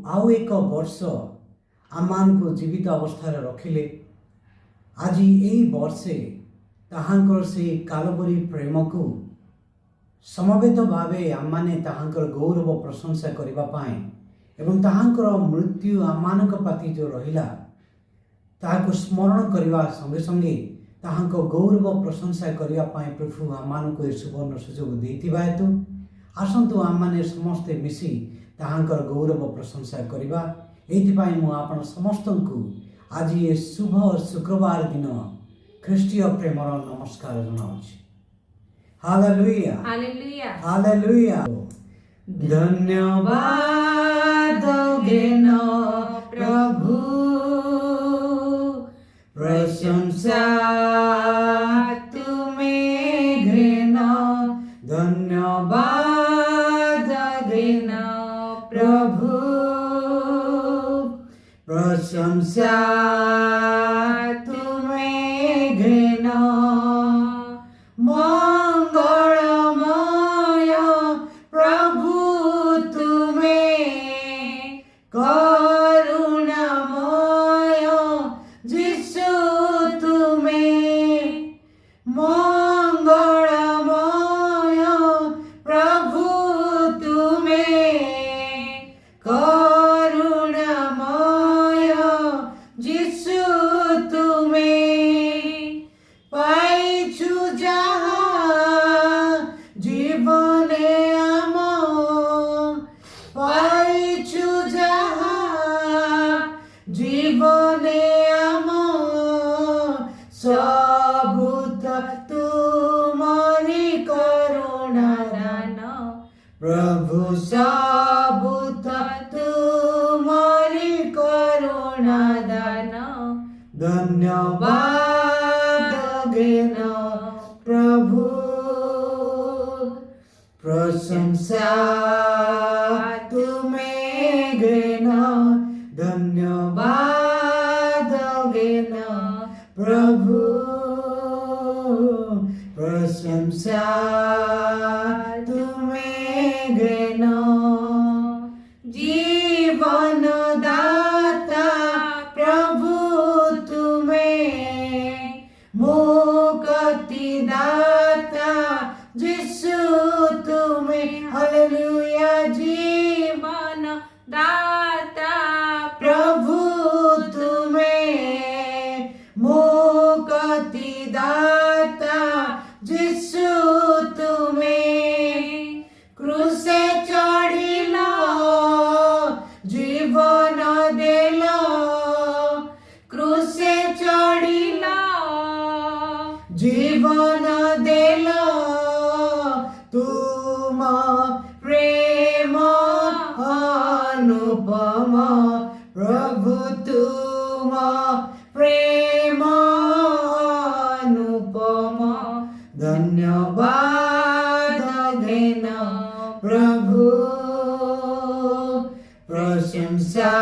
आउ एक वर्ष आम को जीवित अवस्था रखिले। आज यही वर्षे ताहांकर से कालबरी प्रेम को समवेत भावे आमने ताहांकर गौरव प्रशंसा करिबा पाए एवं ताहांकर मृत्यु आमानक पाती जो रहिला ताहाको स्मरण करने संगे संगे ताहांको गौरव प्रशंसा करने प्रभु आमानक सुवर्ण सुजोग देथिबा हेतु आसंतु आमने समस्ते मिसी ताहांकर गौरव प्रशंसा करवा। एथिपाई मु आपण समस्त को आज ये शुभ शुक्रवार दिन ख्रीष्टीय प्रेमर नमस्कार जनाउछि। Hallelujah hallelujah hallelujah. धन्यवाद गेन प्रभु, प्रशंसा तुम्हें घृण। धन्यवाद गेन प्रभु, प्रशंसा तुम्हें घृण। मंगलमय प्रभु तुम्हें, करुणामय जिसु तुम्हें। मंगलमय प्रभु तुम्हें, करुणामय जिसु तुम्हें। पाइछु जहाँ जीवने आम, पाइछु जहाँ जीवने आम। सबूत तुमरी करुणा दान प्रभु, सबूत तुमरी करुणा दान। धन्यवाद गेन प्रभु, प्रशंसा तुम्हें गेन। धन्यवाद गेन प्रभु, प्रशंसा तुम्हें गेन। जीवन दाता प्रभु तुम्हें, मुक्ति दाता जिसु तुम्हें। हालेलुया। जीवन दाता प्रभु तुम्हें, मुक्ति दाता जिसु तुम्हें। क्रूसे चढ़िला जीवन देला, क्रूसे चढ़िला जीवन देला। तुम प्रेम अनुपम प्रभु, तुम प्रेम अनुपम। धन्यवाद गेन प्रभु, प्रशंसा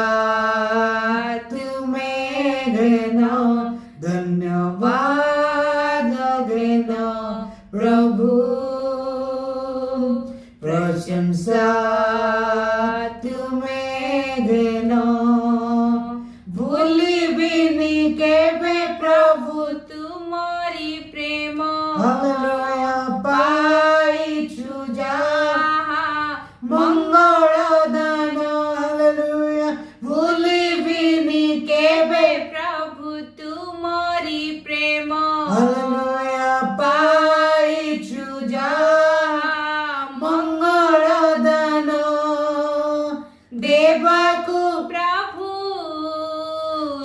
तुम्हें गेन। धन्यवाद गेन प्रभु, प्रशंसा तुम्हें गेन। भूलिबिनि केबे प्रभु तुमरी प्रेम। हालेलुया। पाइछु जहाँ मंगल दान। हालेलुया। भूलिबिनि केबे प्रभु तुमरी प्रेम। हालेलुया। पाइछु जहाँ मंगल दान। देवाको प्रभु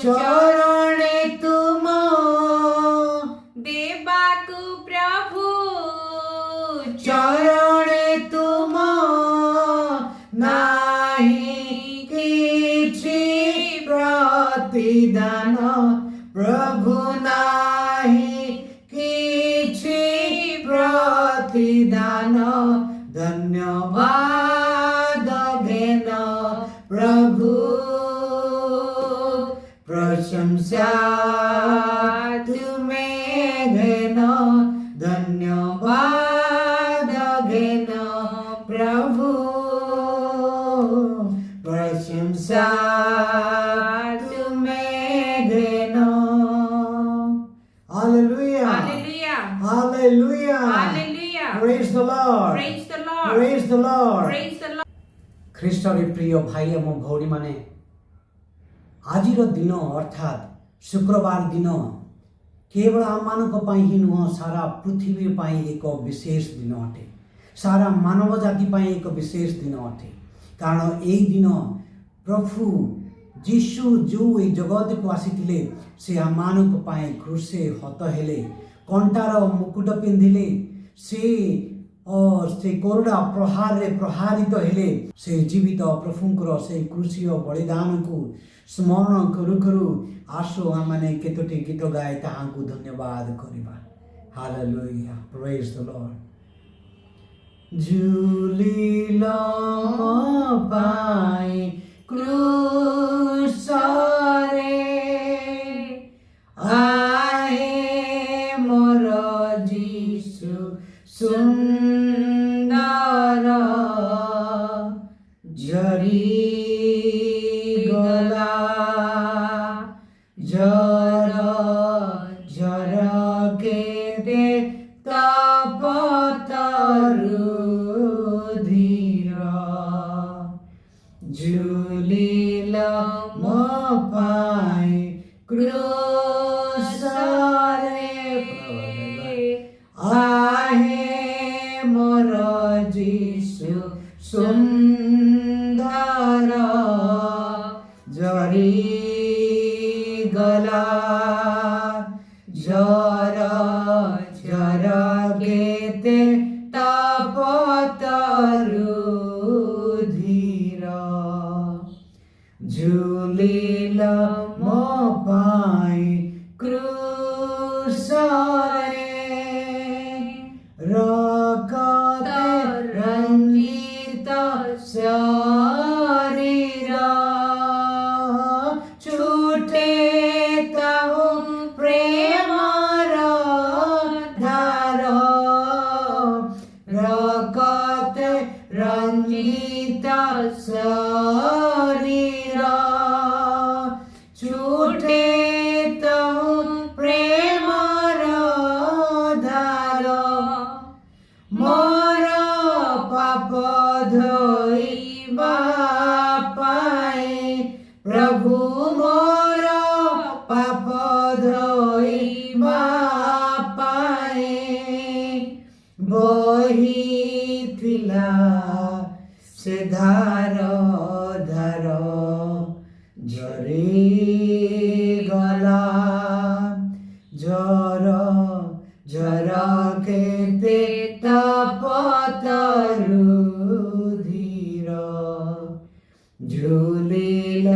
चरणे तुम, देवाको प्रभु चरणे तुम। नाही किछि प्रतिदान प्रभु, नाही किछि प्रतिदान। धन्यवाद गेन प्रभु, प्रशंसा तुम्हें गेन। धन्यवाद गेन प्रभु, प्रशंसा तुम्हें देना। Hallelujah. Hallelujah. Hallelujah. Hallelujah. Praise the Lord. Praise the Lord. Praise the Lord. Praise the Lord. ଖ୍ରୀଷ୍ଟରେ ପ୍ରିୟ ଭାଇ ଏବଂ ଭଉଣୀମାନେ, ଆଜିର ଦିନ ଅର୍ଥାତ୍ ଶୁକ୍ରବାର ଦିନ କେବଳ ଆମମାନଙ୍କ ପାଇଁ ହିଁ ନୁହଁ, ସାରା ପୃଥିବୀ ପାଇଁ ଏକ ବିଶେଷ ଦିନ ଅଟେ। ସାରା ମାନବ ଜାତି ପାଇଁ ଏକ ବିଶେଷ ଦିନ ଅଟେ। କାରଣ ଏହି ଦିନ ପ୍ରଭୁ ଯୀଶୁ ଯେଉଁ ଏହି ଜଗତକୁ ଆସିଥିଲେ, ସେ ଆମମାନଙ୍କ ପାଇଁ କ୍ରୁଶରେ ହତ ହେଲେ, କଣ୍ଟାର ମୁକୁଟ ପିନ୍ଧିଲେ, ସେ କରୁଡ଼ା ପ୍ରହାରରେ ପ୍ରହାରିତ ହେଲେ। ସେ ଜୀବିତ ପ୍ରଭୁଙ୍କର ସେ କ୍ରୁଶୀୟ ବଳିଦାନକୁ ସ୍ମରଣ କରୁ କରୁ ଆସୁ ଆମମାନେ କେତୋଟି ଗୀତ ଗାଇ ତାହାଙ୍କୁ ଧନ୍ୟବାଦ କରିବା। Hallelujah. Praise the Lord. ଝୁଲିଲ ମୋ ପାଇଁ କ୍ରୁଶରେ, ଆହେ ମୋର ଯୀଶୁ ସୁନ୍ଦର, ଝରିଗଲା ଝର ଝର କେତେ ତାପ ତରୁ ଧୀର, ଝୁଲିଲ ମୋ ପାଇଁ କ୍ରୁଶରେ, ଆହେ ମୋର ଯୀଶୁ ସୁନ୍ଦର, ଝରିଗଲା ଝର ଝର କେତେ ତାପ ତରୁ ଧୀର, ଝୁଲିଲ ମୋ ପାଇଁ କ୍ରୁଶରେ, ରକ୍ତ ରଞ୍ଜିତ ଶରୀର, ଛୁଟେ ତାହୁ ପ୍ରେମର ଧାର, ରକ୍ତ ରଞ୍ଜିତ ଶରୀର, ଛୁଟେ ତାହୁ ପ୍ରେମର ଧାର, ମୋର ପାପ ଧୋଇବା ପାଇଁ, ପ୍ରଭୁ ମୋର ପାପ ଧୋଇବା ପାଇଁ ବହିଥିଲା ସେ ଧାର ଧାର, ଝରିଗଲା ଝର ଝର କେତେ ତାପ ତରୁ ଧୀର, ଝୁଲିଲ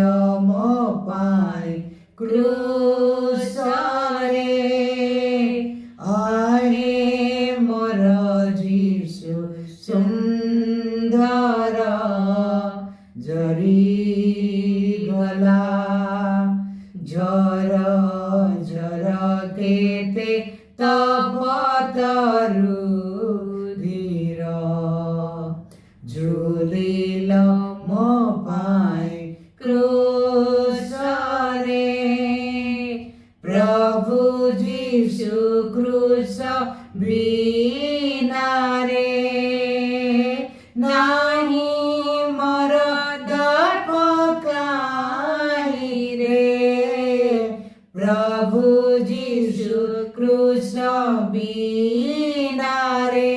ମୋ ପାଇଁ କ୍ରୁଶରେ, ଆହେ ମୋର ଯୀଶୁ ସୁନ୍ଦର, ଝରିଗଲା ଝର ଝର କେତେ ତାପ ତରୁ ଧୀର, ଝୁଲିଲ ମୋ ପାଇଁ କ୍ରୁଶରେ, ପ୍ରଭୁ ଯୀଶୁ କ୍ରୁଶ ବିନାରେ ନାହିଁ ମୋର ଦର୍ପ କାହିଁରେ, ପ୍ରଭୁ ଯୀଶୁ କ୍ରୁଶ ବିନାରେ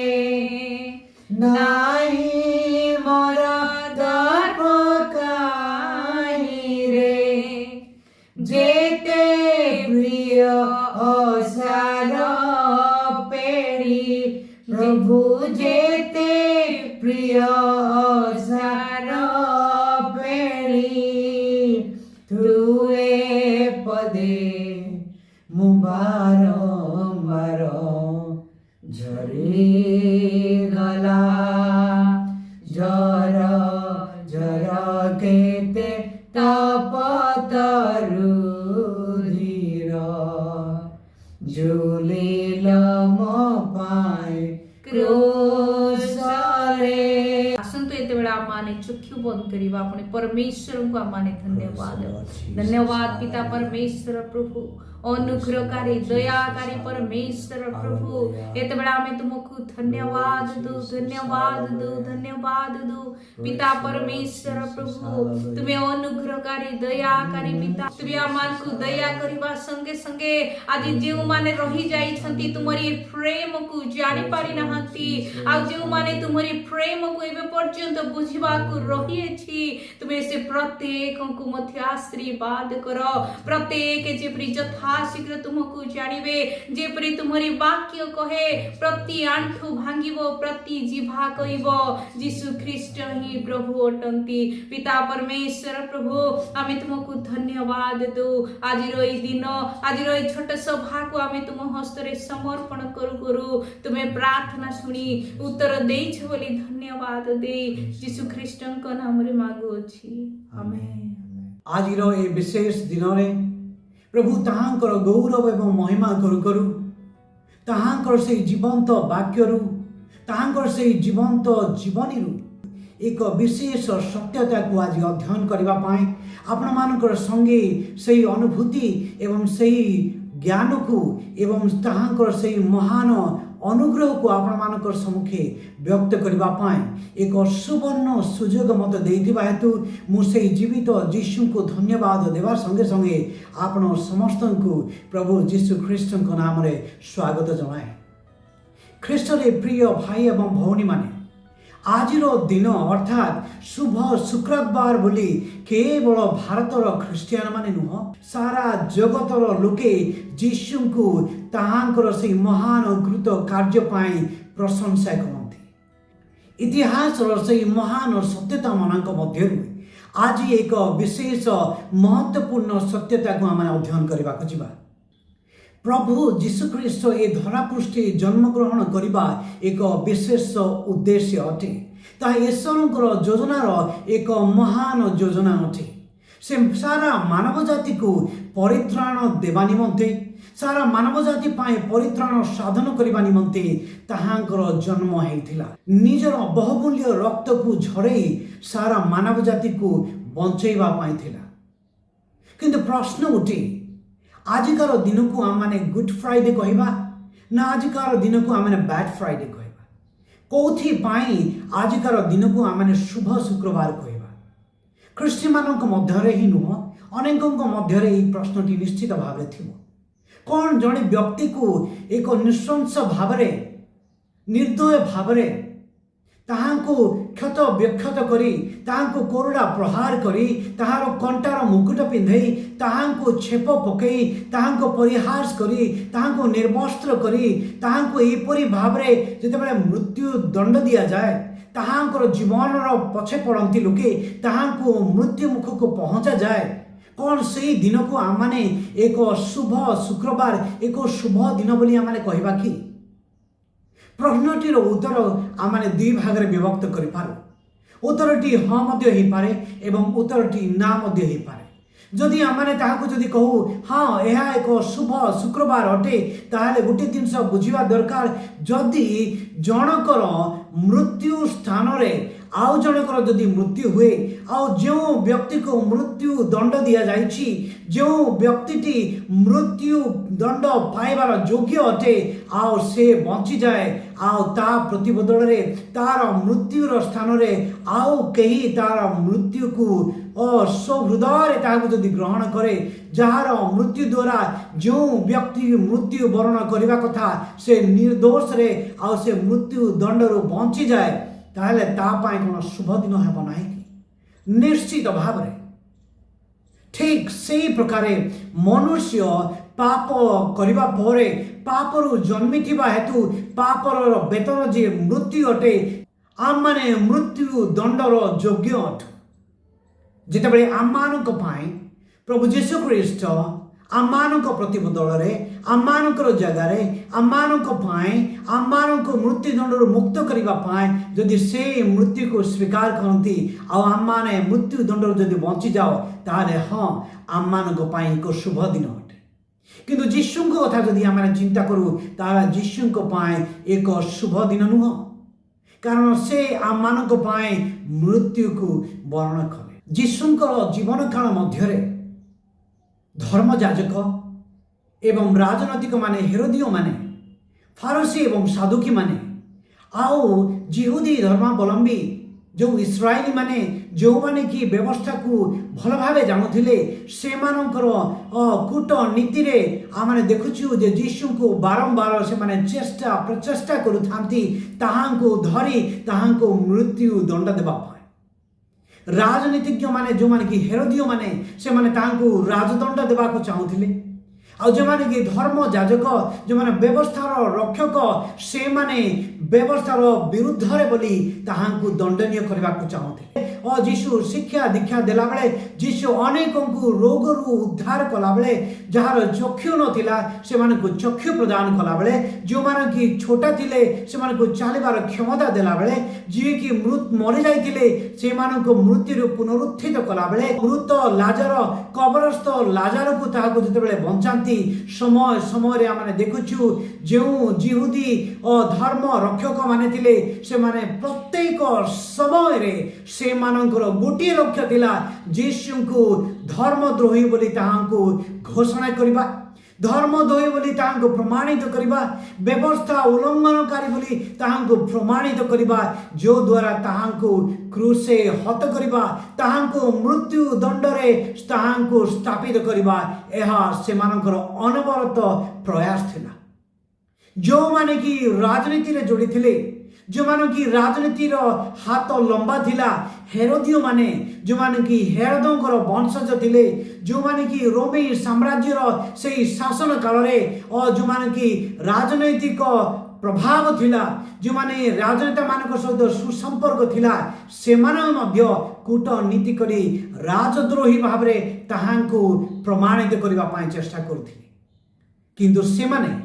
ନାହିଁ ମୋର ଦର୍ପ କାହିଁରେ, ଯେତେ ପ୍ରିୟ ଅସାର ପେଡ଼ି, ପ୍ରଭୁ ଯେତେ ପ୍ରିୟ ଅସାର ପେଡ଼ି, ତୁଏ ପଦେ ମୁଁ ବାରମ୍ବାର, ଝରିଗଲା ଝର ଝର କେତେ ତାପ ତରୁ ଧୀର, ଝୁଲିଲ ମୋ ପାଇଁ କ୍ରୁଶରେ। ଆସନ୍ତୁ ଏତେବେଳେ ଆମମାନେ ଚକ୍ଷୁ बंद करवा अपने परमेश्वर को आम धन्यवाद धन्यवाद पिता परमेश्वर प्रभु अनुग्रहकारी दयाकारी परमेश्वर प्रभु एत बेला आम तुमको धन्यवाद दो पिता परमेश्वर प्रभु तुम्हें अनुग्रहकारी दयाकारी पिता तुम्हें आम को दया करने संगे संगे आज जो माने रही जाइछंती तुम्हारी प्रेम को जानी पारि नाहंती आ जो माने तुम्हारी प्रेम को एबे पर्यंत बुझिबा को रही अछि तुम्हें से प्रत्येक को मध्य आशीर्वाद करो प्रत्येक जेपरि यथाशीघ्र तुमको जानिबे जेपरि तुम्हारी वाक्य कहे प्रति आंठु भांगिबो प्रति जिह्वा कहइबो यीशु ख्रीष्ट ही प्रभु अटंती पिता परमेश्वर प्रभु आमे तुमको धन्यवाद दो आज रही दिन आज रही छोट सभा को आमे तुम हस्तरे समर्पण करू तुम्हें प्रार्थना शुणी उत्तर देइछ बोली धन्यवाद दे यीशु ख्रीष्टଙ୍କ नामରେ मागुअछि आमेन। आज ए विशेष दिन में प्रभु ताहांकर गौरव एवं महिमा करू करू ताहांकर से जीवंत वाक्यरू ताहांकर से जीवंत जीवनी एक विशेष सत्यता को आज अध्ययन करबा पाए आपण मानकर संगे सही अनुभूति एवं सही ज्ञान को एवं ताहांकर सही महान अनुग्रह को आपण मानकर सम्मुखे व्यक्त करबा पाए एक सुवर्ण सुजोग मत देइथिबा हेतु मु से जीवित यीशु को धन्यवाद देवा संगे संगे आपण समस्त को प्रभु यीशु ख्रीष्ट नाम रे स्वागत जनाए। ख्रीष्ट रे प्रिय भाई एवं भौणी माने आज दिन अर्थात शुभ शुक्रवार बोली केवल भारतर ख्रिस्टियान माने नुह सारा जगतर लोके यीशु को ताहांकर से महान कृत कार्य पाई प्रशंसा करते इतिहास से महान सत्यता मानक मध्य आज एक विशेष महत्वपूर्ण सत्यता को आम अध्ययन करने को जिबा। प्रभु यीशु ख्रीष्ट ए धरापृष्ठे जन्म ग्रहण करने एक विशेष उद्देश्य अटे ताहा ईश्वरଙ୍କର योजनार एक महान योजना अटे से सारा मानव जाति को परित्राण देवा निमंते सारा मानव जाति पाए परित्राण साधन करने निमंते ताहांकर जन्म होइथिला निजर बहुमूल्य रक्त को झरई सारा मानव जाति को बंचैबा पाई थिला। किंतु प्रश्न उठे आजिकार दिन को आम मैंने गुड फ्राइडे कहवा ना आजिकार दिन को आम बैड फ्राइडे कहवा कौथि पाई आजिकार दिन को आम मैंने शुभ शुक्रवार कहवा ख्रिस्टी मानक मध्य ही नुह अनेक मध्य प्रश्नटी निश्चित भाव कौन जड़े व्यक्ति को एक नृशंस भाव निर्दय भाव ताहांको क्षत व्यक्षत करी ताहांको कोरडा प्रहार करी ताहार कंटार मुकुट पिंधई ताहांको छेप पकई ताहांको परिहास करी ताहांको निर्वस्त्र करी ताहांको एपरी भावरे जेतेबेले मृत्यु दंड दिया जाए ताहांकर जीवन पछे पड़ती लोके ताहांको मृत्यु मुख को पहुंचा जाए कौन से दिन को आमने एक शुभ शुक्रवार एक शुभ दिन बोली आमने कहबा कि प्रश्नटीर उत्तर आमने दुई भाग में विभक्त करूँ उत्तरटी हाँ मध्य हो पारे एवं उत्तरटी ना मध्य हो पारे जदि आमने ताहाको जदि कहू हाँ यह एक शुभ शुक्रवार अटे ताहले गोटे जिनस बुझा दरकार जदि जनकर मृत्यु स्थान रे आउ जनकर जदि मृत्यु हुए आउ जो व्यक्ति को मृत्यु दंड दिया जाइछि जो व्यक्तिटी मृत्यु दंड पाइबार योग्य अटे आउ से बंची जाए आउ ता प्रतिबदल रे तार मृत्युर स्थान रे आउ कहीं तार मृत्यु को सहृदय ताहाको जदि ग्रहण करे जार मृत्यु द्वारा जो व्यक्ति मृत्यु वरण करने कथा से निर्दोष रे आउ से मृत्यु दंडरू बंची जाए ताहले ता पाए कौन शुभ दिन हेब नाही कि निश्चित भाव रे ठीक से प्रकार मनुष्य पाप करबा परे पापरु जन्मिथिबा हेतु पापर वेतन जे मृत्यु अटे आम माने मृत्यु दंडर योग्य अट जेतेबेले आम मानक पाए प्रभु यीशु ख्रीष्ट आम मानक प्रतिबदल रे आम मानकर जगार आम मानक पाए आम मानक मृत्यु दंड मुक्त करबा पाए जदि से मृत्यु को स्वीकार करती आम माने मृत्यु दंड जदि बंची जाओ ताहले हाँ आम मानक पाए एक शुभ दिन अटे किंतु यीशु कथा जदि आम चिंता करूँ ताहले यीशु पाए एक शुभ दिन नुह कारण से आम मानक मृत्यु को वर्ण कले। यीशुंकर जीवन काल मध्य धर्मयाजक एवं राजनैतिक माने हेरोदियो माने फारसी एवं साधुकी माने आउ जिहुदी धर्मावलंबी जो इस्राएली माने जो माने की व्यवस्था को भल भाव जानुथिले से मानकर कूटनीति रे आमाने देखुछु जे यीशु को बारंबार से माने चेष्टा प्रचेष्टा करुथांती ताहांको धरी ताहांको मृत्यु दंड देबा राजनीतिज्ञ माने जो माने की हेरोदियो माने से माने ताहांको राजदंड देबा को चाहुथिले आ जो माने की धर्म याजक जो माने व्यवस्थार रक्षक से माने व्यवस्थार विरुद्ध रे बोली ताहांको दंडनीय करबा को चाहुथिले। और यीशु शिक्षा दीक्षा देला बेले यीशु अनेक को रोग रु उद्धार कला बेले जार चक्षु नथिला से माने को चक्षु प्रदान कला बेले जो माने की छोटा थिले से माने को चलिबार क्षमता देला बेले जे की मरि जाइथिले से माने को मृत्यु पुनरुत्थित कला बेले मृत लाजर कबरस्थ लाजर को ताहाको जते बेले बंचांती समय समय रे आमाने देखुछु जो जिहुदी और धर्म रक्षक माने थिले से माने प्रत्येक समय रे से मानकर गोटे लक्ष्य थिला यीशु को धर्मद्रोही बोली ताहांको घोषणा करिबा धर्मद्रोही बोली ताहांको प्रमाणित करिबा व्यवस्था उल्लंघनकारी बोली ताहांको प्रमाणित करिबा जो द्वारा ताहांको क्रूसे हत करिबा ताहांको मृत्यु दंडरे ताहांको स्थापित करिबा एहा से मानकर अनवरत प्रयास थिला। जो माने की राजनीति रे जोड़ी थिले जो माने की राजनीति रो हाथ लंबा थिला हेरोदियो माने जो माने की हेरोदंकर वंशज थिले जो माने की रोमी साम्राज्य रो सेही शासन काल रे और जो माने की राजनैतिक प्रभाव थिला जो माने राजनेता मानक सहित सुसंपर्क थिला से माने मध्य कूटनीति करी राजद्रोही भाव रे ताहांको प्रमाणित करबा पई चेष्टा करथिले किंतु से माने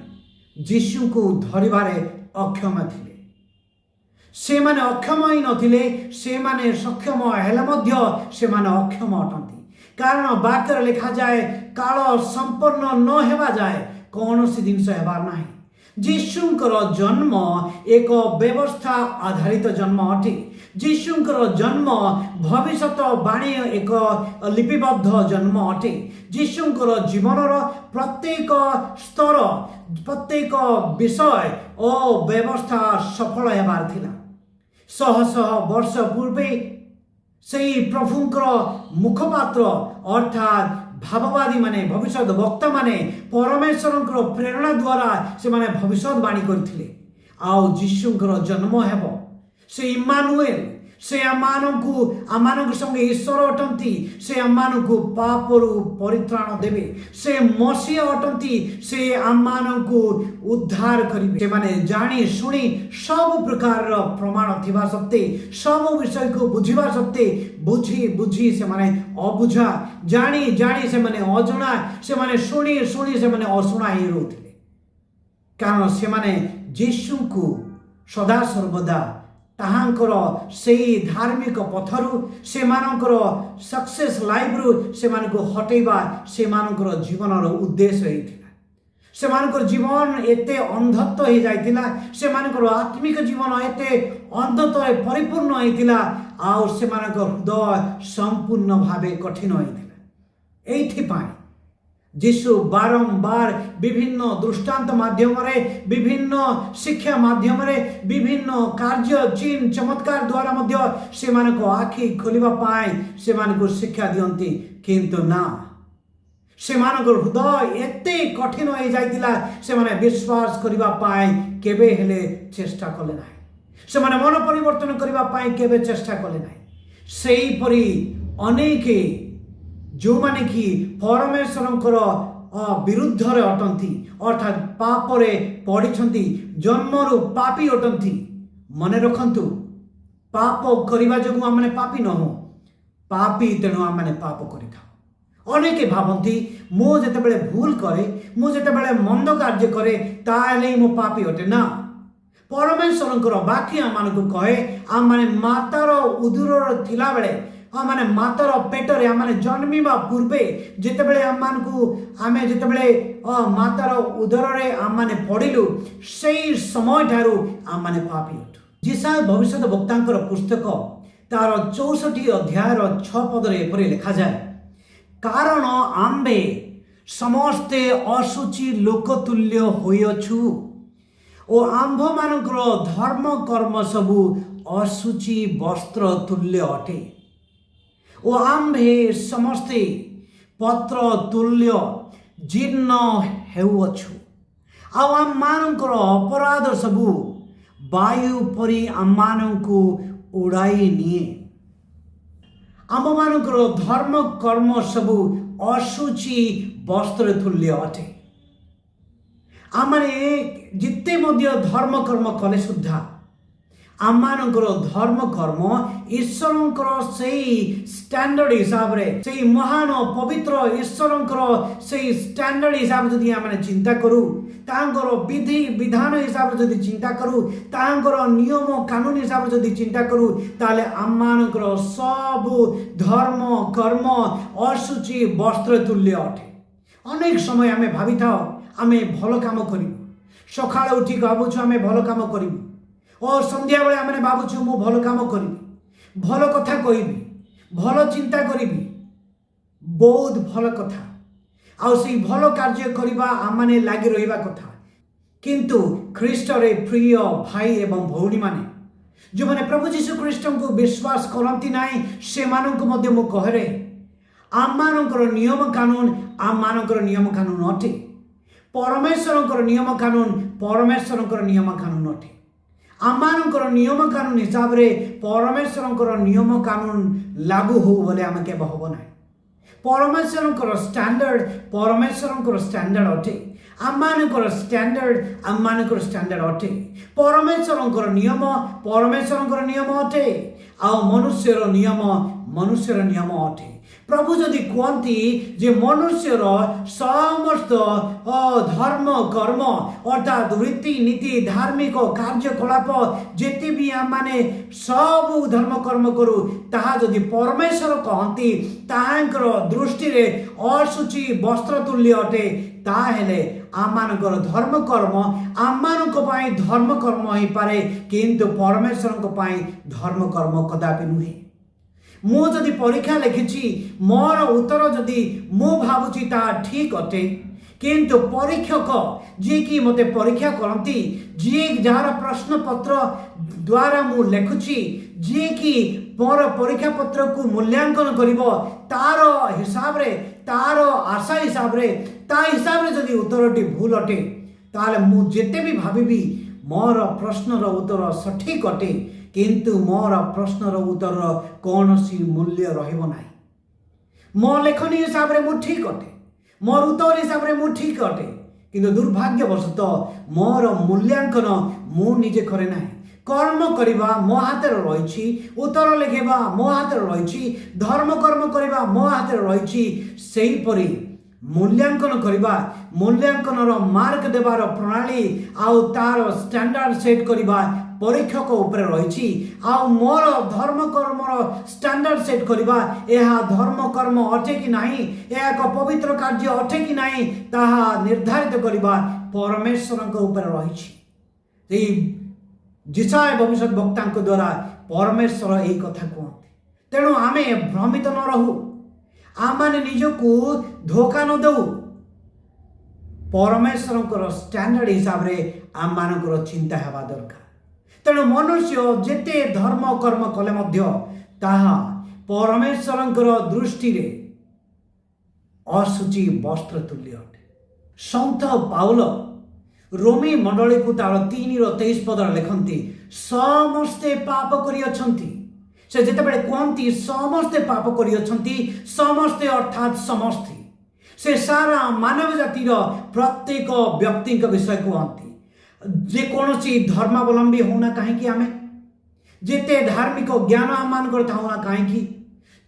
यीशु को धरिबारे अक्षम थिले से माने अक्षम ही नथिले से माने सक्षम हेले मध्य से माने अक्षम अटंती कारण वाक्य लिखा जाए काल संपन्न न हेबा जाए कौन सी जिनस हेबार नाही। यीशुंकर जन्म एक व्यवस्था आधारित जन्म अटे। यीशुंकर जन्म भविष्यत बाणी एक लिपिबद्ध जन्म अटे। यीशुंकर जीवनर प्रत्येक स्तर प्रत्येक विषय और व्यवस्था सफल हेबार थिला। शह शह वर्ष पूर्वे से प्रभुंकर मुखपात्र अर्थात भाववादी माने भविष्य वक्ता माने परमेश्वरंकर प्रेरणा द्वारा से माने भविष्यवाणी करथिले आउ यीशुंकर जन्म हेबो से इम्मानुएल से आमानक संगे ईश्वर अटंती से आमानक पापरु परित्राण देवे से मसीह अटंती से आमानक उद्धार करिवे। से माने जानी सुनी सब प्रकार प्रमाण थिबा सत्ते सब विषय को बुझिबा सत्ते बुझी बुझी से माने अबुझा जानी जानी से माने अजणा से माने सुनी सुनी से माने अशुणा ही रहउथिले कारण से माने यीशु को सदा सर्वदा ताहांकर सेही धार्मिक पथरु से मानकर सक्सेस लाइफ रु से मानको हटेबा से मानकर जीवनर उद्देश्य हेतिला। से मानकर जीवन एते अंधत्व हो जाइतिला से मानकर आत्मिक जीवन एते अंधत्व परिपूर्ण हेतिला आ से मानकर हृदय संपूर्ण भावे कठिन हेतिला। एथि पाई यीशु बारंबार विभिन्न दृष्टांत माध्यम विभिन्न शिक्षा माध्यम विभिन्न कार्य चिन्ह चमत्कार द्वारा मध्य से मानको आखि खोलिबा पाए से मानको शिक्षा दियंती किंतु ना से मानकर हृदय एते कठिन हो जाइतिला से माने विश्वास करिबा पाए केबे हेले चेष्टा कले नाही से माने मन परिवर्तन करिबा पाए केबे चेष्टा कले नाही। सेही परी अनेके जो माने कि परमेश्वरंकर विरुद्ध रे अटंती अर्थात पाप रे पड़िछंती जन्मरु पापी अटंती। मने रखंतु पाप करिबा जगु आमने पापी न हो पापी तेणु आमने पाप करिथा। अनेके भावंती मो जते बेले भूल करे मो जते बेले मंद कार्य करे ताले मो पापी अटे ना। परमेश्वरंकर वाक्य आमानकु कहे आमने मातार उदुरर थिला बेले आमाने मातार पेटरे आमाने जन्मिबा पूर्वे जेतेबेले आमे जेतेबेले मातार उदररे आमाने पड़िलु सेही समय ठारू आमाने पापी अटु। जिसाय भविष्य वक्तांकर पुस्तक तार 64 अध्याय 6 पदरे एपरि लिखा जाए, कारण आम्भे समस्ते असुचि लोकतुल्य होइअछु ओ आम्भ मानकर धर्म कर्म सबु असुचि वस्त्र तुल्य अटे ओ आम्भे समस्ते पत्र तुल्य जीर्ण हेउअछु आ आम मानकर अपराध सबु वायु परी आममानंकु उड़ाई निए। आम मानकर धर्म कर्म सबु असुचि वस्त्र तुल्य अटे। आम माने जिते मध्य धर्म कर्म कले सुद्धा आम मानकर धर्म कर्म ईश्वरंकर सेही स्टैंडर्ड हिसाब रे सेही महान पवित्र ईश्वरंकर सेही स्टैंडर्ड हिसाब जदि आम चिंता करू तांकर विधि विधान हिसाब से जदि चिंता करू तांकर नियम कानून हिसाब से जदि चिंता करू ताले आम मानकर सब धर्म कर्म असुचि वस्त्र तुल्य अटे। अनेक समय आमे भावी था आमे भल काम करू सकाळ उठी भावुछु आमे भल काम करू और संध्या बेले आमे भावुछु मु भल काम करी भल कथा कहबी भल चिंता करी बहुत भल कथा आउ से भल कार्य करबा आमाने लागि रहिबा कथा। किंतु ख्रीष्ट रे प्रिय भाई एवं भौणी माने जो माने प्रभु जीशु ख्रीष्ट को विश्वास करंती नाही से मानन को मध्य मु कहरे आम मानकर नियम कानून आम मानकर नियम कानून अटे परमेश्वरंकर नियम कानून परमेश्वरंकर नियम कानून अटे। आम मानकर नियम कानून हिसाब रे परमेश्वरंकर नियम कानून लागू हो बोले आम के हबो नाही। परमेश्वरंकर स्टैंडर्ड अटे आम मानकर स्टैंडर्ड अटे परमेश्वरंकर नियम अटे आ मनुष्यर नियम अटे। प्रभु जदि कहती जे मनुष्यर समस्त धर्म कर्म अर्थात वृत्ति नीति धार्मिक कार्यकलाप जेते भी आम माने सब धर्म कर्म करू ताहा जदि परमेश्वर कहती ताहांकर दृष्टि रे असुचि वस्त्र तुल्य अटे ताहेले आमानकर धर्म कर्म आमानक पई धर्म कर्म होई पारे किंतु परमेश्वरक पई धर्म कर्म कदापि नुहे। मु जदि परीक्षा लिखिछि मोर उत्तर जदि मु भावुछि ता ठीक अटे किंतु परीक्षक जी की मते परीक्षा करती जी जार प्रश्न पत्र द्वारा मु लिखुछि जी की मोर परीक्षा पत्र को मूल्यांकन करिवो तार हिसाब रे तार आशा हिसाब रे ता हिसाब रे जदि उत्तरटी भूल अटे ताले मु जेते भी भाबिबी मोर प्रश्नर उत्तर सठिक अटे किंतु मोर प्रश्नर उत्तर कौनसी मूल्य रहिबो नाही। मो लेखनी हिसाब रे मु ठीक अटे मोर उत्तर हिसाब रे मु ठीक अटे किंतु दुर्भाग्यवशतः मोर मूल्यांकन मु निजे करे नाही। कर्म करिबा मो हाथ रे रहिछि उत्तर लिखिबा मो हाथ रे रहिछि धर्म कर्म करिबा मो हाथ रे रहिछि सेही परि मूल्यांकन करिबा मूल्यांकनर मार्क देबार प्रणाली आउ तार स्टैंडर्ड सेट करिबा परीक्षक ऊपर रही आ मोर धर्म कर्मर स्टैंडर्ड सेट करिबा यह धर्म कर्म अटे कि नाही यह एक पवित्र कार्य अटे कि नाही ताहा निर्धारित करिबा परमेश्वरक ऊपर रही। जिसाय भविष्य वक्ता द्वारा परमेश्वर यही कथा कहते तेणु आमे भ्रमित न रहू आम माने निजको धोखा न दऊ परमेश्वरंकर स्टैंडर्ड हिसाब रे आम मानकर चिंता हेबा दरकार। तेणु मनुष्य जेते धर्म कर्म कले मध्य ताहा परमेश्वरंकर दृष्टि रे असुचि वस्त्र तुल्य अटे। संत पाउल रोमी मंडली को तार 3:23 पदर लिखंती समस्ते पाप करि अछंती से जेते बेले कहंती समस्ते पाप करि अछंती समस्ते अर्थात समस्ते से सारा मानव जातिर प्रत्येक व्यक्ति विषय कहती जेकोसी धर्मावलंबी होना कहीं आमे जेते धार्मिक ज्ञान आम मान थाउना कहीं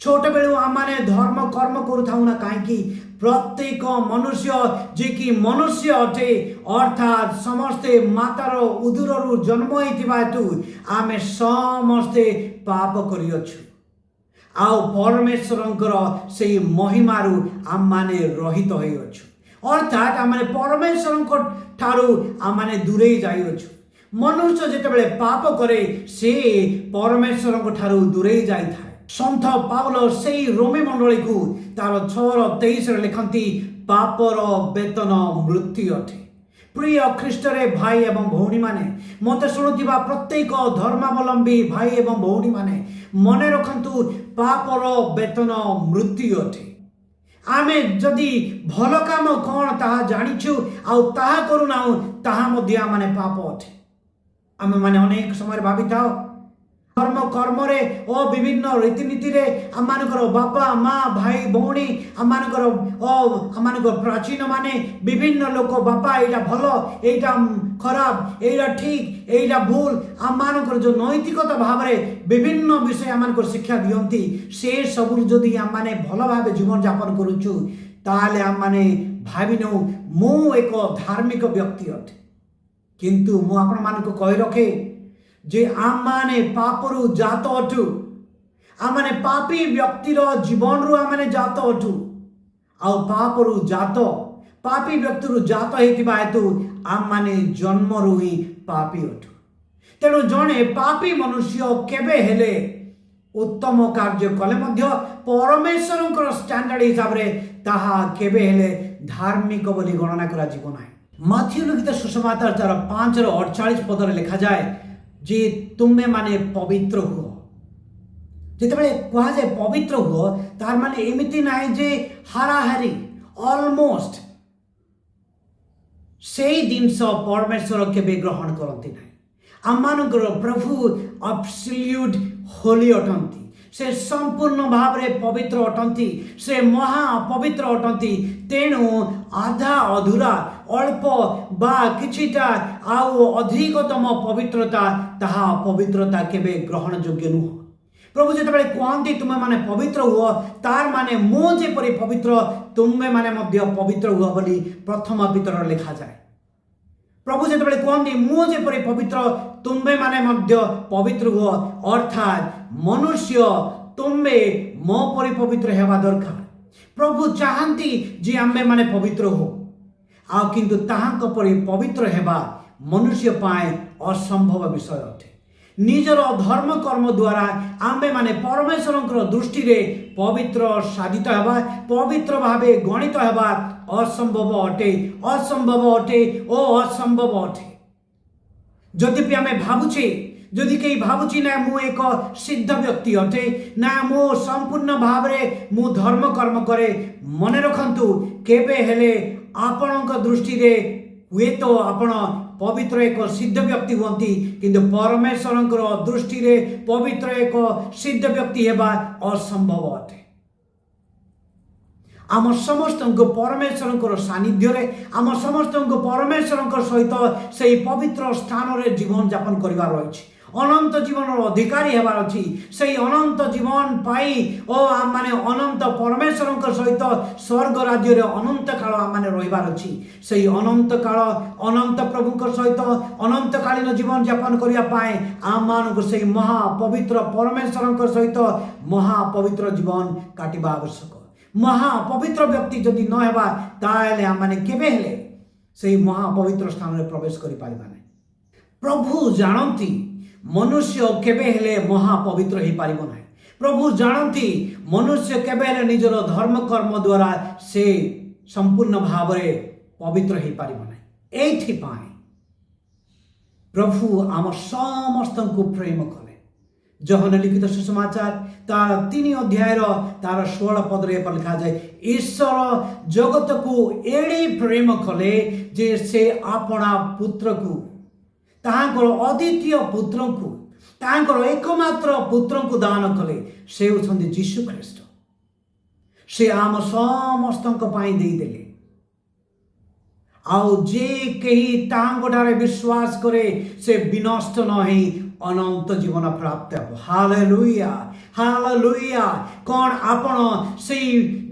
छोट बेलू आम माने धर्म कर्म करूना कहीं प्रत्येक मनुष्य जे कि मनुष्य अटे अर्थात समस्ते मातार उदुरु जन्म हेतु आमे समस्ते पाप करिअछु आउ परमेश्वरंकर से महिमारू आम माने रहित होइअछु अर्थात आम माने परमेश्वरंकर ठारू आम माने दूरे जाइअछु मनुष्य जितेबाला पाप करे से परमेश्वर को ठारू दूरे जाए सन्थ पाउल से रोमी मंडली को तार 6:23 लिखती पापर वेतन मृत्यु अटे। प्रिय ख्रीष्टरे भाई एवं भौणी माने मते शुणुवा प्रत्येक धर्मावलंबी भाई एवं भौणी माने मन रखु पापर वेतन मृत्यु अटे। आमे जदि भल काम कौन ताहा जानिछु आउ ताहा करूना ताहा मध्य माने पाप अटे। आमे माने अनेक समय भावी था धर्म कर्म रे ओ विभिन्न रीतिनीति रे आमानकर बापा माँ भाई भौणी आमानकर प्राचीन माने विभिन्न लोक बापा एटा भल एटा खराब एटा ठीक एटा भूल आमानकर जो नैतिकता भाव रे विभिन्न विषय आमानकर शिक्षा दियंती से सब जदि आमाने भल भाव जीवन यापन करूछु ताले आमाने भाविनो मु एक धार्मिक व्यक्ति अटे। किंतु मु आपण मानको कहि रखे जे आम माने पापरु जात अटु आम माने पापी व्यक्तिर जीवन रु आम माने जात अटु आ पापरु जात पापी व्यक्तिरु जात हेतिबा हेतु आम माने जन्म रु ही पापी अटु। तेणु जणे पापी मनुष्य केबे हेले उत्तम कार्य कले मध्य परमेश्वर स्टैंडर्ड हिसाब रे ताहा केबे हेले धार्मिक बोली गणना करा जीव नाही। माथ्यू लिखित सुसमाचार 5:48 पदरे लिखा जाए जे तुम्हें माने पवित्र हुओ। जितेबाला कह जाए पवित्र हुओ तार माने एमिति ना जे हाराहारी ऑलमोस्ट से जिनस परमेश्वर केबे ग्रहण करती ना। आमମାନଙ୍କର प्रभु अब्सोल्यूट होली अटंती से संपूर्ण भाव रे पवित्र अटंती से महा पवित्र अटंती। तेणु आधा अधूरा अल्प बा किछिटा आउ अधिकतम पवित्रता ताहा पवित्रता केबे ग्रहण योग्य नुह। प्रभु जितेबाला कहती तुम्हें माने पवित्र हुओ तार माने मो जेपरि पवित्र तुम्हें माने मध्य पवित्र हुओ बोली प्रथम पितर लिखा जाए। प्रभु जितेबाला कहती मो जेपरि पवित्र तुम्हें माने मध्य पवित्र हुओ अर्थात मनुष्य तुम्हें मो परि पवित्र हेबा दरकार। प्रभु चाहती जे आमे माने पवित्र हो आ किंतु ताहांक परि पवित्र हेबा मनुष्य पाए असंभव विषय अटे। निजर धर्म कर्म द्वारा आमे माने परमेश्वर दृष्टि रे पवित्र साधित हेबा पवित्र भावे गणित हेबा असंभव अटे असंभव अटे ओ असंभव अटे। जदिपि आमे भाबुछे जदि कई भावुची ना मु एक सिद्ध व्यक्ति अटे ना मु संपूर्ण भाव रे मु धर्म कर्म करे मन रखंतु केबे हेले आपणक दृष्टि रे हुए तो आपण पवित्र एक सिद्ध व्यक्ति हुंती किंतु परमेश्वरंकर दृष्टि रे पवित्र एक सिद्ध व्यक्ति हेबा असंभव अटे। आम समस्त परमेश्वर सानिध्य रे आम समस्त परमेश्वर सहित से पवित्र स्थान रे जीवन यापन करिवार अछि अनंत जीवन अधिकारी हेबार अछि। से अनंत जीवन पाई ओ आम माने अनंत परमेश्वर सहित स्वर्ग राज्य रे अनंत काल आम माने रहिबार अछि। से अनंत काल अनंत प्रभु सहित अनंत कालीन जीवन यापन करिया पाए आम मानक से महापवित्र परमेश्वर सहित महापवित्र जीवन काटिबा आवश्यक। महापवित्र व्यक्ति जदि न हेबा ताले आम माने केबे हेले से महापवित्र स्थान रे प्रवेश करि पारिबा नै। प्रभु जानती मनुष्य केबे हेले महापवित्र ही पारिबो नै। प्रभु जानती मनुष्य केबे हेले निजर धर्म कर्म द्वारा से संपूर्ण भाव रे पवित्र ही पारिबो नै। एथि पाए प्रभु आम समस्त को प्रेम कले। जहन लिखित सुसमाचार तार 3 अध्याय तार 16 पद रे लिखा जाए ईश्वर जगत को एड़े प्रेम कले जे से आपणा पुत्र को ताहांकर अद्वितीय पुत्र को ताहांकर एकमात्र पुत्र को दान कले से होछन्ति यीशु ख्रीष्ट। से आम समस्त पाई दे देले आउ जे कही ताहांठारे विश्वास करे से विनष्ट नहे अनंत जीवन प्राप्त हो। Hallelujah hallelujah. कौन आपण से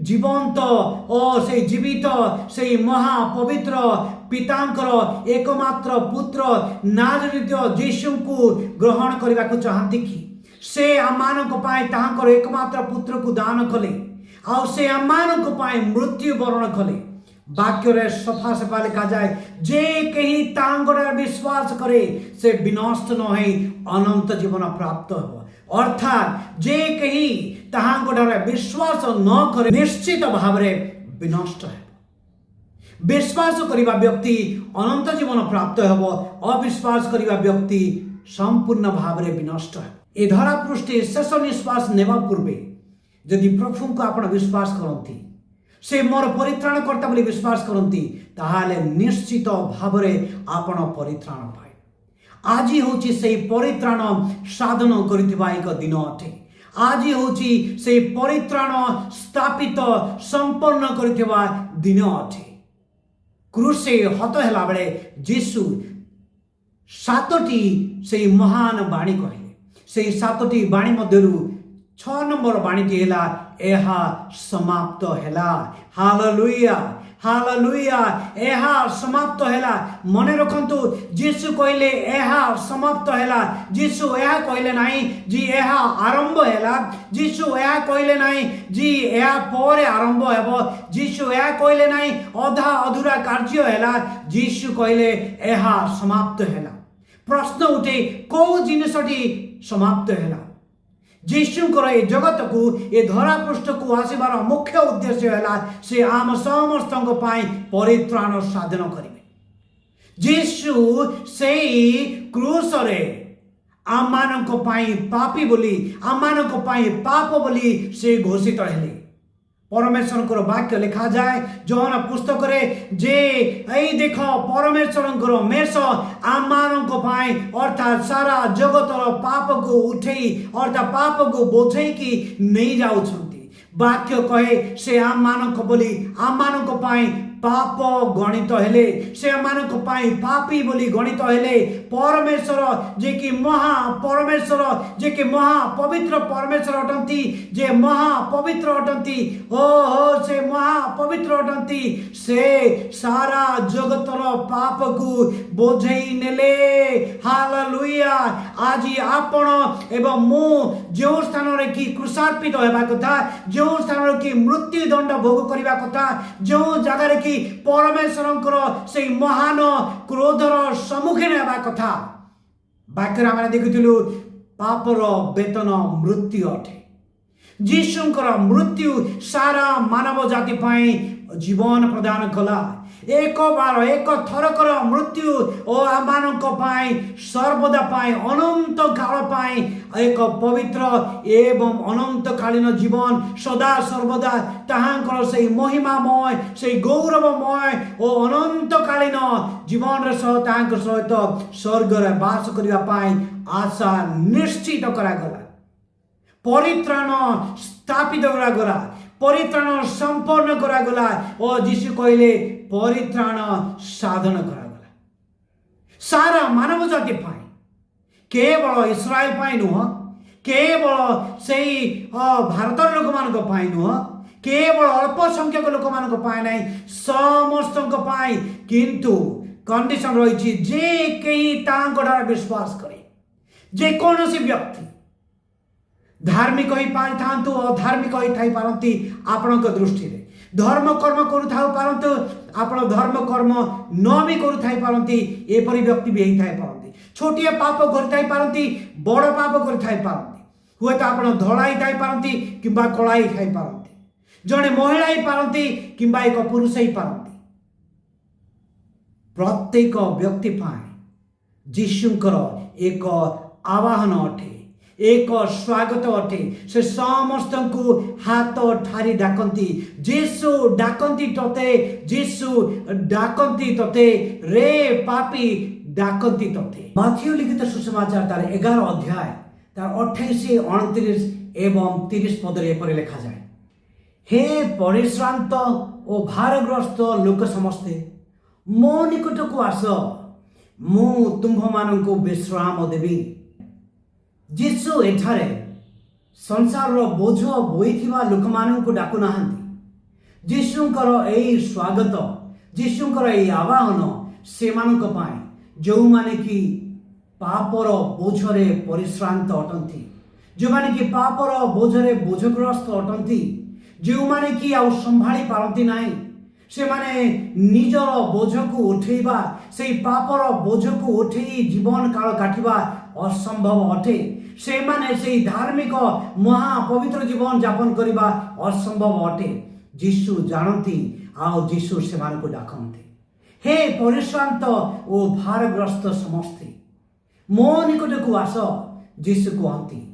जीवंत और से जीवित से महापवित्र पितांकर एकमात्र पुत्र नाजरेथ यीशु को ग्रहण करने को चाहती कि से आमानक पाए ताहांकर एकमात्र पुत्र को दान कले आ से आमानक पाए मृत्यु वरण कले। वाक्य रे सफा सफा लिखा जाए जे कहीं तांगरे विश्वास करे से विनष्ट न होई अनंत जीवन प्राप्त हो। अर्थात जे कहीं तांगरे विश्वास न करे निश्चित भाव रे विनष्ट है। विश्वास करिबा व्यक्ति अनंत जीवन प्राप्त हेब, अविश्वास करिबा व्यक्ति संपूर्ण भाव रे विनष्ट है। ए धरा पृष्ठे शेष निश्वास नेबा पूर्वे यदि प्रभु को आपण विश्वास करती, से मोर परित्राण करता बोली विश्वास करती, ताहाले निश्चित भाव रे आपण परित्राण पाए। आज होची से परित्राण साधन करितबा एक दिन अटे। आज होची से परित्राण स्थापित संपन्न करितबा दिन अटे। क्रूसे हत हेला बेले जीशु सातटी से महान बाणी कहले। से सातटी बाणी मध्यरु 6 नंबर बाणीटी हेला एहा समाप्त हेला। हालेलुया हालेलुया, एहा समाप्त हेला। मने रखंतु जीशु कहले एहा समाप्त हेला। जीशु एहा कहले नाही जी एहा आरंभ हेला। जीशु एहा कहले नाही जी एहा परे आरंभ हेबो। जीशु एहा कहले नाही अधा अधूरा कार्य हेला। जीशु कहले एहा समाप्त हेला। प्रश्न उठे को जिनिसटी समाप्त हेला? जीशुଙ୍କର ए जगत को ए धरा पृष्ठ को आसीबार मुख्य उद्देश्य है से आम समस्तଙ୍କ ପାଇଁ परित्राण साधन करिवे। जीशु सेई क्रूस रे आमानଙ୍କ ପାଇଁ पापी बोली, आमानଙ୍କ ପାଇଁ पाप बोली से घोषित हेले। परमेश्वर वाक्य लिखा जाए जौन पुस्तक रे जे ei देख परमेश्वर मेष आमानଙ୍କ ପାଇଁ अर्थात सारा जगतर पाप को उठेई अर्थात पाप को बोझेई की नहीं जाउछंती। वाक्य कहे से आमानଙ୍କ बोली आमानଙ୍କ ପାଇଁ पाप गणित हेले, से आमानଙ୍କ ପାଇଁ पापी बोली गणित हेले। परमेश्वर जे कि महा परमेश्वर जे कि महा पवित्र परमेश्वर अटंती, जे महा पवित्र अटंती, हो से महा पवित्र अटंती, से सारा जगतर पाप को बोझेई नेले। हालेलुया। आज आपण एवं मु जो स्थान रे कि क्रूसार्पित हेबा कथा, जो स्थान रे कि मृत्यु दंड भोग करिबा कथा, जो जगह रे परमेश्वर से महान क्रोधर सम्मुखीन हेबा कथा, वाक्य आम देखुलु पापर वेतन मृत्यु अटे। जीशुଙ୍କର मृत्यु सारा मानव जाति पाई जीवन प्रदान कला। एक बार एक थरकर मृत्यु ओ आमानଙ୍କ पाई सर्वदा पाई अनंत काल पाई एक पवित्र एवं अनंत कालीन जीवन सदा सर्वदा ताहांकर से महिमामय से गौरवमय ओ अनंत कालीन जीवन सह ताहांकर सहित स्वर्ग रे वास करिवा पाई आशा निश्चित करागला। परित्राण स्थापित करागला, परित्राण संपन्न करागला और जीशु कहले परित्राण साधन करागला सारा मानव जाति पाई, केवल इस्राएल पाई नुह, केवल से भारतर लोक मान पाई नुह, केवल अल्प संख्यक लोक मान पाई नहीं, समस्त पाई। किंतु कंडीशन रही जे कहीं तांको विश्वास करे, जे कौन सी व्यक्ति धार्मिक ही पारिथांतु अधार्मिक ही थाई पारंती आपणक दृष्टि रे, धर्म कर्म करू थाउ पारंतु आपण धर्म कर्म न भी करू थाई पारंती एपरि व्यक्ति भी थाई पारंती। छोटिया पाप करि थाई पारंती, बड़ पाप करि थाई पारंती, हुए तो आपण धळाई थाई पारंती किंबा कळाई थाई पारंती, जणे महिला ही पारंती किंबा एक पुरुष ही पारंती। प्रत्येक व्यक्ति पाए जीशुଙ୍କର एक आवाहन अटे, एक स्वागत अटे। से समस्त को हाथ ठारी डाकती, जीशु डाकती तोते, जीशु डाकती तोते, रे पापी डाकती तोते। माथ्यू लिखित सुसमाचार तार 11 अध्याय तार 28, 29 एवं 30 पद रे लिखा जाए, हे परिश्रांत और भारग्रस्त लोक समस्ते मो निकट को आस, मु तुम्भ मान को विश्राम देवी। जीशु एठारे संसार बोझ बोई लोक मान को डाकु नाहांती। जीशुଙ୍କର एई स्वागत, जीशुଙ୍କର एई आवाहन से मानक पाए जो माने कि पापर बोझरे परिश्रांत अटंती, जो माने कि पापर बोझरे बोझग्रस्त अटंती, जो माने कि आउ संभाली पारंती नाही, से माने निजर बोझ को उठेबा से पापर बोझ को उठे जीवन काल काटिबा असंभव अटे। से माने से धार्मिक महापवित्र जीवन यापन करबा असंभव अटे। जीशु जानती आओ जीशु से को डाकती, हे परिश्रांत ओ भारग्रस्त समस्ते मो निकट को आस। जीशु कहती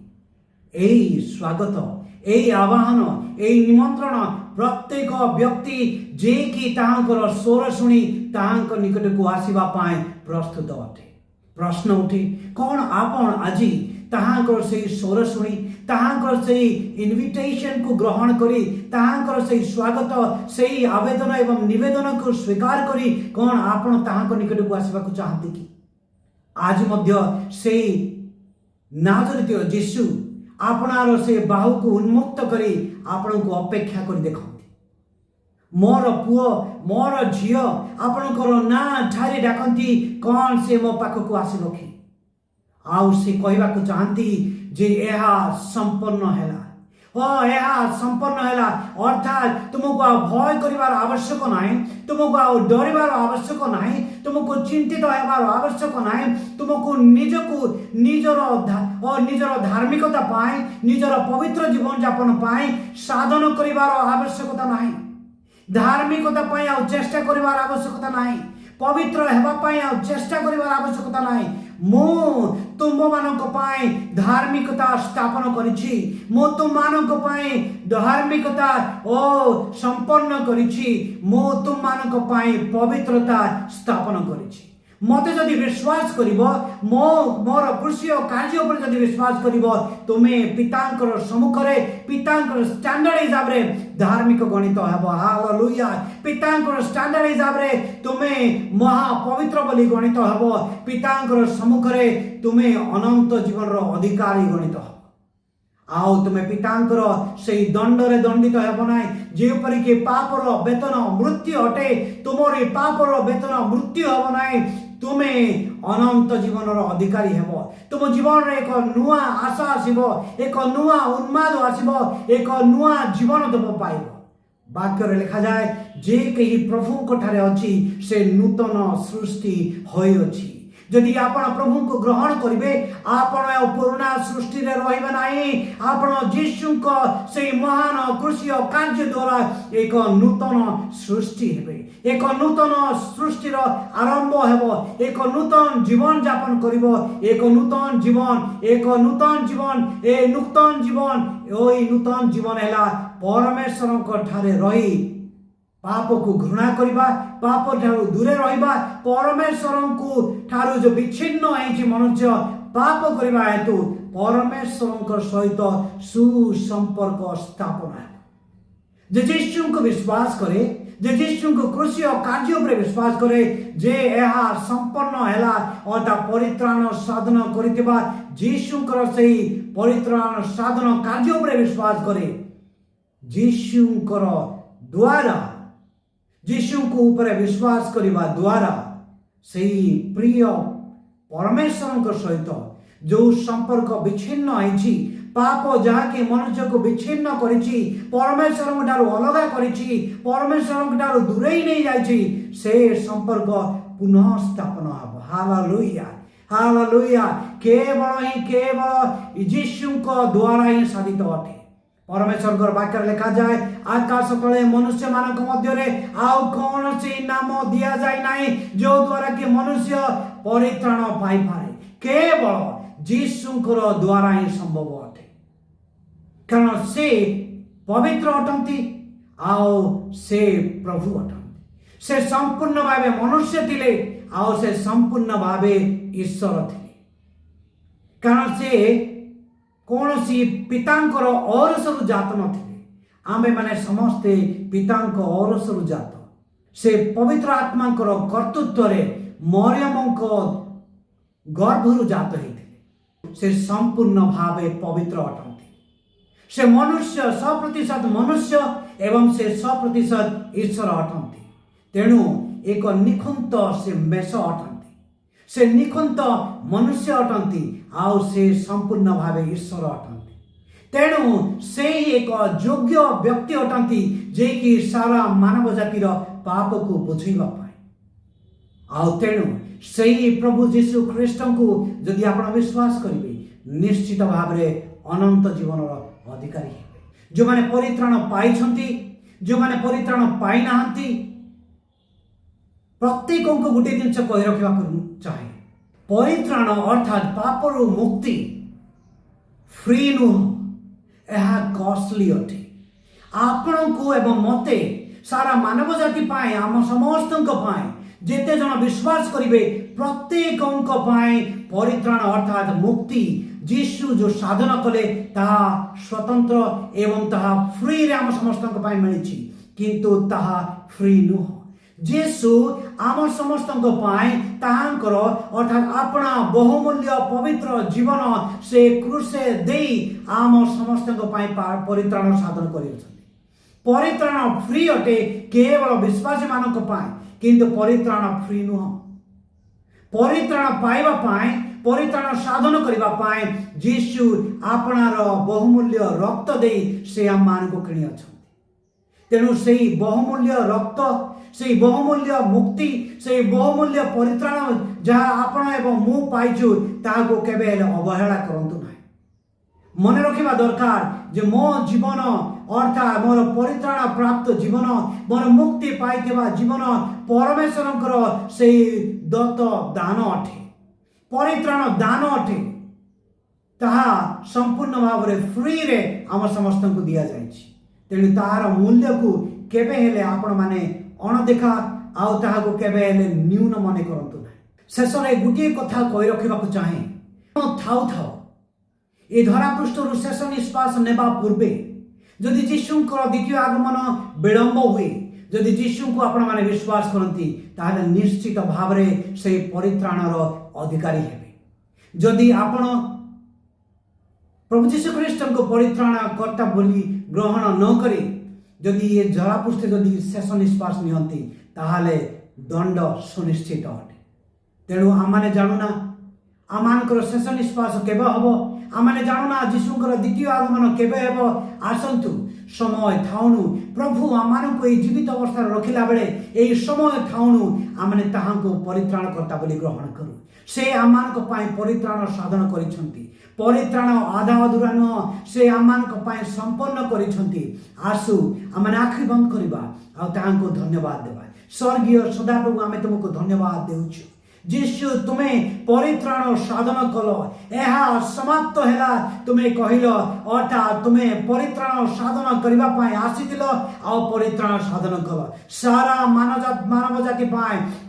एई स्वागत एई आह्वान एई निमंत्रण प्रत्येक व्यक्ति जे कि ताहांकर स्वर शुणी ताहांक निकट को आसीबा पाए प्रस्तुत अटे। प्रश्न उठे कौन आपण आजी ताहांकर से स्वर शुणी ताहांकर से इनविटेशन को ग्रहण करी ताहांकर से स्वागत से आवेदन एवं निवेदन को स्वीकार करी कौन आपण ताहांक निकट को आसीबा को चाहती कि आज मध्य से नाजरीय जीशु आपणार से बाहु को उन्मुक्त करी आपण को अपेक्षा करी देखती। मोर पुओ मोर झियो आपणकर ना ठारी डाकती कौन से मो पाख को आसिब कि आउ से कहवा को चाहती जे यह संपन्न हैला यह संपन्न हैला अर्थात तुमको आ भय करिवार आवश्यक नाही, तुमको आ डरिवार आवश्यक नाही, तुमको चिंतित होबार आवश्यक नाही, तुमको निजको निजर धार्मिकता पाए निजर पवित्र जीवन यापन पाए साधन करिवार आवश्यकता नाही, धार्मिकता पाए आ चेष्टा करिवार आवश्यकता नाही, पवित्र हेबा पाए आ चेष्टा करिवार आवश्यकता नाही। मो तुम मानक पाए धार्मिकता स्थापन करिछि, मो तुम मानक पाए धार्मिकता ओ संपन्न करिछि, मो तुम मानक पाए पवित्रता स्थापन करिछि। मते जदि विश्वास करिवो मोर कृषि कार्य पर जदि विश्वास करिवो तुमे पितांकर सम्मुखरे पितांकर स्टैंडर्ड हिसाब रे धार्मिक गणित हेबो। हालेलुया। पितांकर स्टैंडर्ड हिसाब रे तुमे महापवित्र बोली गणित हेबो। पितांकर सम्मुखरे तुमे अनंत जीवन रो अधिकारी गणित हेबो। आओ तुमे पितांकर से दंडरे दंडित हेबो नाय जेपरि कि पापर वेतन मृत्यु अटे तुमरी पापर वेतन मृत्यु हेबो नाय तुमे अनंत जीवन अधिकारी हेबो। तुम जीवन रे एक नुआ आशा आसीबो, एक नुआ उन्माद आसीबो, एक नुआ जीवन तुम पाइबो। वाक्य रे लिखा जाए जे कही प्रभु को ठारे अछि से नूतन सृष्टि होय अछि। जदि आपण प्रभु को ग्रहण करिवे आपण पुराना सृष्टि रे रहिबे नाही, आपण यीशु को से महान कृषि कार्य द्वारा एक नूतन सृष्टि हेबे, एक नूतन सृष्टि रो आरंभ हेबो, एक नूतन जीवन यापन करिवो, एक नूतन जीवन ए नूतन जीवन ओई नूतन जीवन हैला परमेश्वर को ठारे रही पाप को घृणा करिबा, पाप ठारू दूरे रहिबा, परमेश्वर को ठारू जो विच्छिन्न है मनुष्य पाप करिबा हेतु परमेश्वर सहित सुसंपर्क स्थापन है। जे यीशु को विश्वास करे, जे यीशु को कृषि कार्य पर विश्वास करे, जे यह संपन्न हैला अर्थात परित्राण साधन करितिबा यीशु कर सही परित्राण साधन कार्य पर विश्वास करे, यीशु कर द्वारा यीशु को ऊपर विश्वास करने द्वारा सही प्रिय परमेश्वर सहित जो संपर्क विच्छिन्न है पाप जहाँकि मनुष्य को विच्छिन्न करिछि परमेश्वर ठारू अलग करिछि परमेश्वर ठारू दूरे नहीं जाइछि से संपर्क पुनः स्थापन हब। Hallelujah hallelujah. केवल यीशु को द्वारा ही साधित अटे। परमेश्वर वाक्य लिखा जाए आकाश तले मनुष्य मानक मध्य आउ कौन सी नाम दिया जाए नहीं जो द्वारा कि मनुष्य परित्राण पाई पारे, केवल यीशुंकर द्वारा ही संभव अटे। कारण से पवित्र अटंती आओ से प्रभु अटंती, से संपूर्ण भावे मनुष्य थिले आओ से संपूर्ण भावे ईश्वर थिले। कारण से कौन सी पितांकर औरसरु जात नथिले, आमे माने समस्ते पितांक औरसरु जात। से पवित्र आत्मांकर कर्तृत्व रे मरियमंक गर्भरु जात हेथिले। से संपूर्ण भावे पवित्र अटंती। से मनुष्य 100% मनुष्य एवं से 100% ईश्वर अटंती। तेणु एक निखुंत से मेष अटंती, से निखुंत मनुष्य अटंती आओ से संपूर्ण भावे ईश्वर अटंती। तेणु से एक योग्य व्यक्ति अटंती जे कि सारा मानव जातिर पाप को बुझेबा आउ तेणु से प्रभु जीशु ख्रीष्ट को जदि आप विश्वास करेंगे निश्चित भाव में अनंत जीवन अधिकारी हेबे। जो माने परित्राण पाई जो माने परित्राण पाई नाहंती प्रत्येक को गोटे जिनस कही रखा चाहे परित्राण अर्थात पापर मुक्ति फ्री नुह यह कॉस्टली अटे आपण को एवं मते सारा मानव जाति पाए आम समस्त जेते जन विश्वास करिवे प्रत्येक परित्राण अर्थात मुक्ति जीशु जो साधन कले ताहा स्वतंत्र एवं ताहा फ्री रे आम समस्त मिली किंतु ताहा फ्री नुह जीशु आम समस्त ताहांकर अर्थात अपना बहुमूल्य पवित्र जीवन से क्रूसे दे आम समस्त परित्राण साधन कर परित्राण फ्री अटे केवल विश्वासी मानक किंतु परित्राण फ्री नुह परित्राण पाइबा परित्राण साधन करने जीशु आपणार बहुमूल्य रक्त दे से आम मान को किणी अच्छा तेणु से बहुमूल्य रक्त से बहुमूल्य मुक्ति से बहुमूल्य परित्राण जहाँ आपण एवं मु पाइछु ताको केबे अवहेला करंतु नाही मन रखिबा दरकार जे मो जीवन अर्थात मोर परित्राण प्राप्त जीवन मोर मुक्ति पाइथिबा जीवन परमेश्वरंकर से दत्त दान अटे परित्राण दान अटे ताहा संपूर्ण भाव में फ्री रे आम समस्त को दिया जाइछि तेणु तार मूल्य को केबे हेले आपण माने अणदेखा आउ ताहाको केबे हेले न्यून मने करंतु नाही शेष रे गुटिए कथा कहि रखिबाकु चाहे थाउ थाउ ए धरा पृष्ठरु शेष निश्वास नेबा पूर्वे जदि जीशुंकर द्वितीय आगमन विलंब हुए जदि जीशु को आपण माने विश्वास करती ताहले निश्चित भाव में से परित्राणर अधिकारी हेबे जदि आपण प्रभु जीशु ख्रीष्ट को परित्राण कर्ता बोली ग्रहण न करे जदि ये जरापृष्ठे जदि शेष निश्वास नियंती ताहले दंड सुनिश्चित अटे तेणु आम जाणुना आम शेष निश्वास केबे हम आम जाणुना जीशुंकर द्वितीय आगमन केबे हेब आसंतु समय थाउनु प्रभु आम को जीवित अवस्था रखिला बेले यही समय थाउनु आम ताहांको परित्राण कर्ता बोली ग्रहण करूँ से आम परित्राण साधन करिसंती परित्राण आधा अधूरा नुह से आम संपन्न करिसंती आसु आम आखि बंद करवा आ ताहांको धन्यवाद देवा स्वर्गीय सदाप्रभु आम तुमको धन्यवाद देउछु जीशु तुम्हें परित्राण साधन कल यह समाप्त है तुम्हें कहल अर्थात तुम्हें परित्राण साधन करने आसीथिल आ परित्राण साधन कल सारा मानव जाति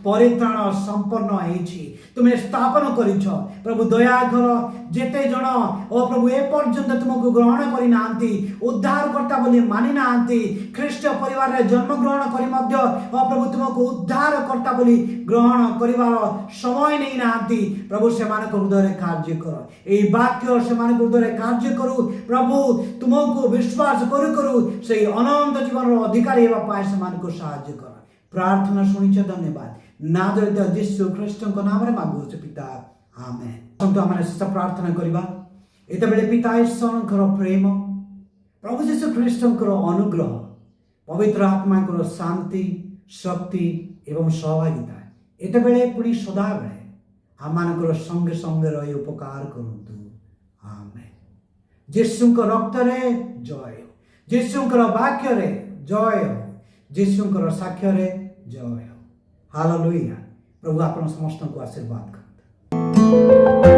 परित्राण संपन्न होइछि तुम्हें स्थापन करिछ प्रभु दया कर जेते जन ओ प्रभु ए पर्यंत तुमको ग्रहण करि नांती उद्धार करता बोली मानि नांती ख्रीष्ट परिवार रे जन्म ग्रहण करि मध्य ओ प्रभु तुमको उद्धार करता बोली ग्रहण करिवार समय नहीं नांती प्रभु से मान को हृदय कार्य कर ए वाक्य से मान को हृदय कार्य करू प्रभु तुमको विश्वास करू करू से अनंत जीवन रो अधिकारी हेबा पाए से मान को सहायता कर प्रार्थना सुनिछ धन्यवाद नादरित यीशु ख्रीष्ट को नाम रे मागुछ पिता आमेन संतो हमने सब प्रार्थना करिबा एते बेले पिता ईश्वरकर प्रेम प्रभु यीशु ख्रीष्टकर अनुग्रह पवित्र आत्मा को शांति शक्ति एवं सहभागिता एते बेले पुणी सदा बेले आमानकर संगे संगे रही उपकार करंतु आमेन यीशुकर रक्त रे जय यीशुकर वाक्य रे जय यीशुकर साक्ष्य रे जय हालेलुया प्रभु आपण समस्त को आशीर्वाद करंतु